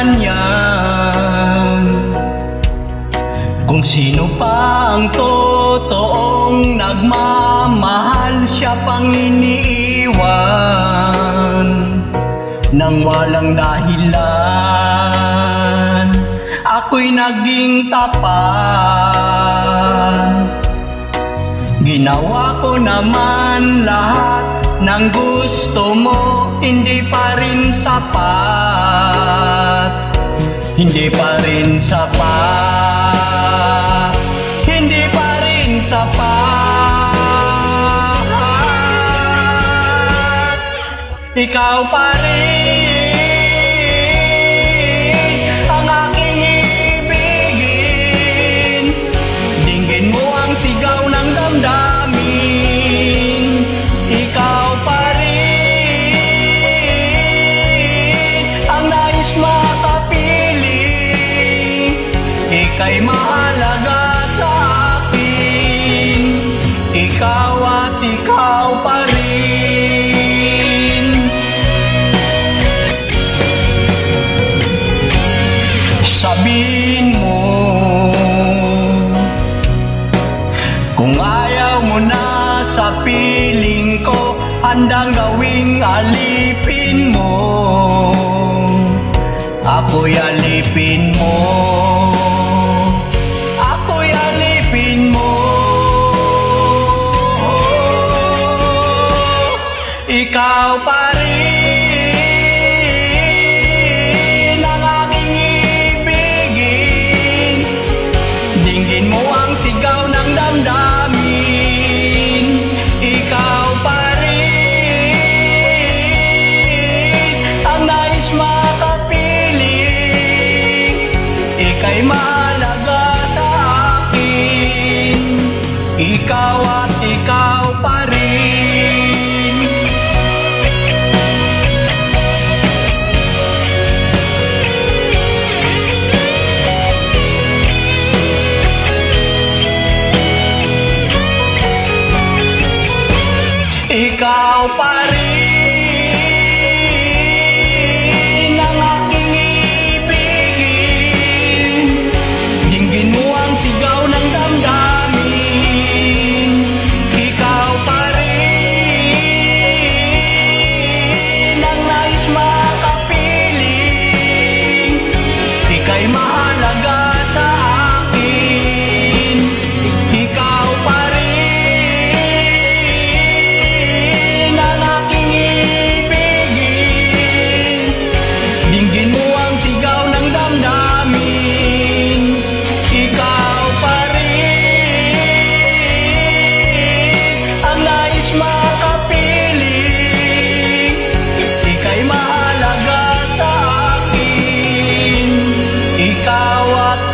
ganyan. Kung sino pa ang totoong nagmamahal, siya pang iniiwan nang walang dahilan. Ako'y naging tapat, ginawa ko naman lahat ng gusto mo, hindi pa rin sapat, hindi pa rin sapat, hindi pa rin sapat. Ikaw pa rin ang aking ibigin, dinggin mo ang sigaw ng damdamin. Ikaw pa rin ang nais makapiling, ika'y mahalaga sa akin, ikaw at ikaw pa rin. Sabihin mo kung ayaw mo na sa piling ko, handang gawing alipin mo, ako'y alipin mo, ako'y alipin mo. Ikaw pa rin ang aking ibigin, dinggin mo ang sigaw ng damdamin. Ikaw pa rin ang nais makapiling, ika'y mahalaga sa akin, ikaw at ikaw pa rin. Ikaw pa rin ang aking ibigin, dinggin mo ang sigaw ng damdamin. Ikaw pa rin ang nais makapiling, ika'y mahalaga sa akin, ikaw pa rin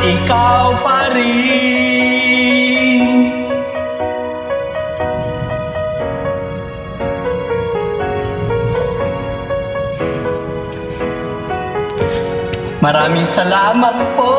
ikaw pa rin. Maraming salamat po.